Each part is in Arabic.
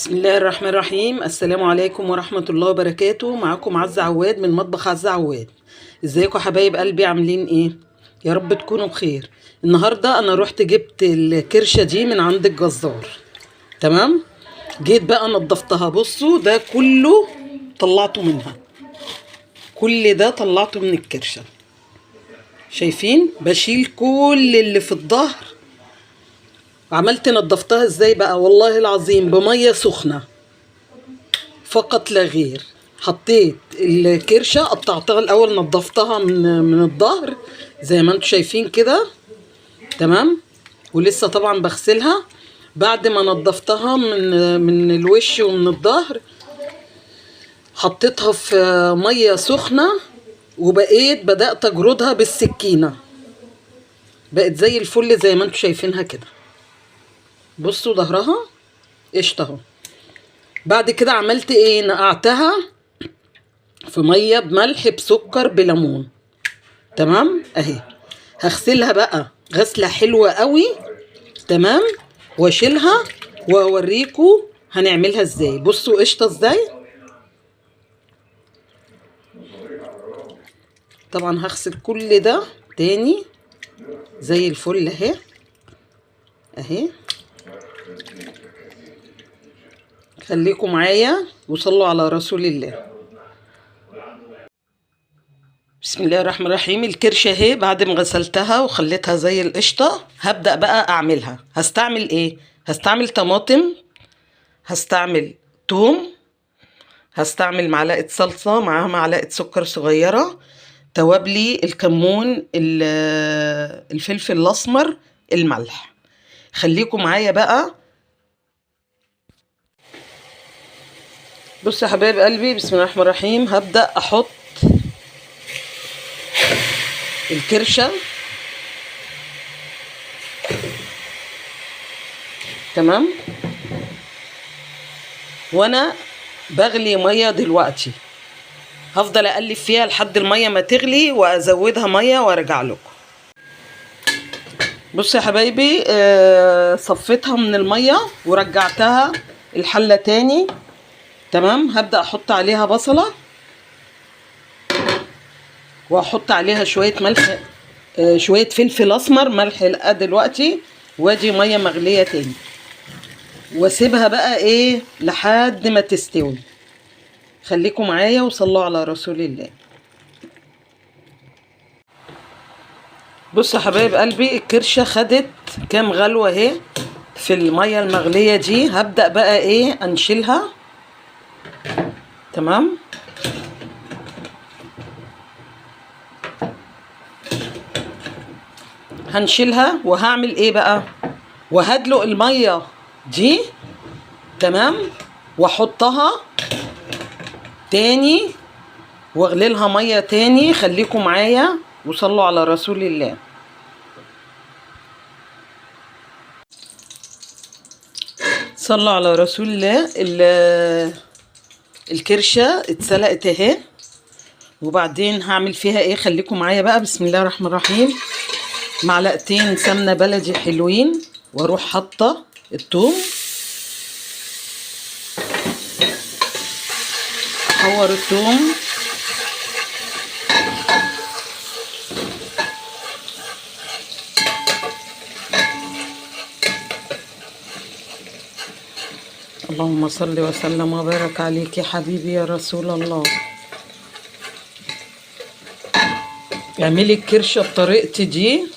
بسم الله الرحمن الرحيم. السلام عليكم ورحمة الله وبركاته. معاكم عزة عواد من مطبخ عزة عواد. ازيكم حبايب قلبي، عاملين ايه؟ يا رب تكونوا بخير. النهاردة انا رحت جبت الكرشة دي من عند الجزار. تمام. جيت بقى نضفتها. بصوا ده كله طلعته منها، كل ده طلعته من الكرشة. شايفين؟ بشيل كل اللي في الظهر. عملت نضفتها ازاي بقى؟ والله العظيم بمية سخنة فقط لا غير. حطيت الكرشة، قطعتها الأول، نضفتها من الظهر زي ما انتم شايفين كده. تمام. ولسه طبعا بغسلها بعد ما نضفتها من الوش ومن الظهر. حطيتها في مية سخنة وبقيت بدأت أجردها بالسكينة. بقت زي الفل زي ما انتم شايفينها كده. بصوا ظهرها قشطة اهو. بعد كده عملت ايه؟ نقعتها في ميه بملح بسكر بليمون. تمام اهي. هغسلها بقى غسله حلوه قوي. تمام. واشيلها واوريكم هنعملها ازاي. بصوا قشطه ازاي. طبعا هغسل كل ده تاني زي الفل اهي اهي. خليكم معايا وصلوا على رسول الله. بسم الله الرحمن الرحيم. الكرشه اهي بعد ما غسلتها وخليتها زي القشطه. هبدا بقى اعملها. هستعمل ايه؟ هستعمل طماطم، هستعمل توم، هستعمل معلقه صلصه معاها معلقه سكر صغيره، توابلي الكمون، الفلفل الاسمر، الملح. خليكم معايا بقى. بصوا يا حبايب قلبي، بسم الله الرحمن الرحيم. هبدا احط الكرشه. تمام. وانا بغلي ميه دلوقتي، هفضل اقلب فيها لحد الميه ما تغلي وازودها ميه وارجع لكم. بصوا يا حبايبي، صفيتها من الميه ورجعتها الحله تاني. تمام. هبدا احط عليها بصله واحط عليها شويه ملح، شويه فلفل اسمر، ملح لا دلوقتي. وادي ميه مغليه تاني واسيبها بقى ايه لحد ما تستوي. خليكم معايا وصلوا على رسول الله. بصوا يا حبايب قلبي، الكرشه خدت كام غلوه اهي في الميه المغليه دي. هبدا بقى ايه انشلها. تمام. هنشيلها وهعمل ايه بقى؟ وهدلق الميه دي. تمام. واحطها تاني واغليلها ميه تاني. خليكم معايا وصلوا على رسول الله. صلوا على رسول الله. الكرشه اتسلقت اهي. وبعدين هعمل فيها ايه؟ خليكم معايا بقى. بسم الله الرحمن الرحيم. معلقتين سمنه بلدي حلوين، واروح حاطه الثوم، احور الثوم. اللهم صل وسلم وبارك عليك يا حبيبي يا رسول الله. اعملي الكرشه بطريقتي دي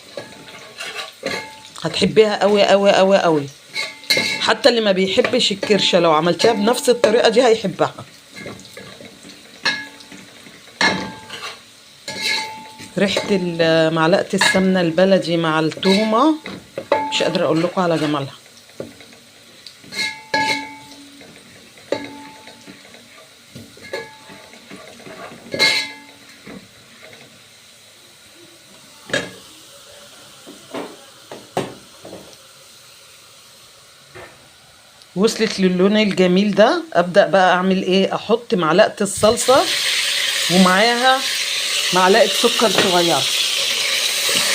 هتحبيها قوي قوي قوي قوي. حتى اللي ما بيحبش الكرشه لو عملتها بنفس الطريقه دي هيحبها. ريحه معلقه السمنه البلدي مع التومه مش قادره اقول لكم على جمالها. وصلت للون الجميل ده. ابدا بقى اعمل ايه؟ احط معلقه الصلصه ومعاها معلقه سكر صغيره.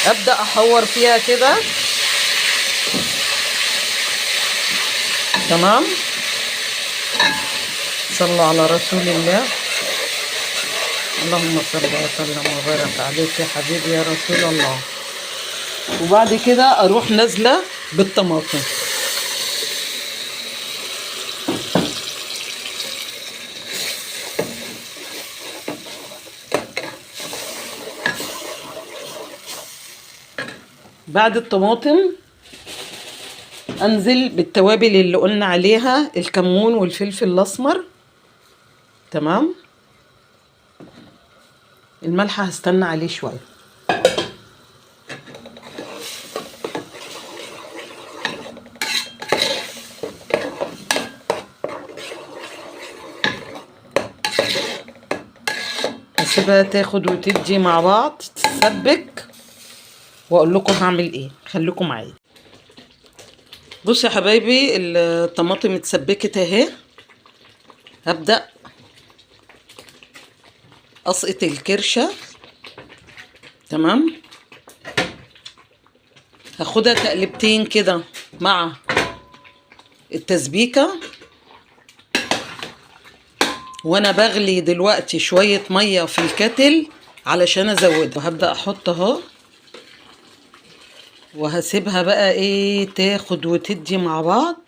ابدا احور فيها كده. تمام. صلوا على رسول الله. اللهم صل وسلم وبارك عليك يا حبيبي يا رسول الله. وبعد كده اروح نازله بالطماطم. بعد الطماطم انزل بالتوابل اللي قلنا عليها، الكمون والفلفل الاسمر. تمام. الملح هستنى عليه شويه. هسيبها تاخد وتدي مع بعض تتسبك، واقول لكم هعمل ايه. خليكم معايا. بصوا يا حبايبي، الطماطم اتسبكت اهي. هبدأ اسقط الكرشة. تمام. هاخدها تقلبتين كده مع التسبيكة. وانا بغلي دلوقتي شوية مية في الكتل علشان ازودها. وهبدأ احط اهو، وهسيبها بقى ايه تاخد وتدي مع بعض.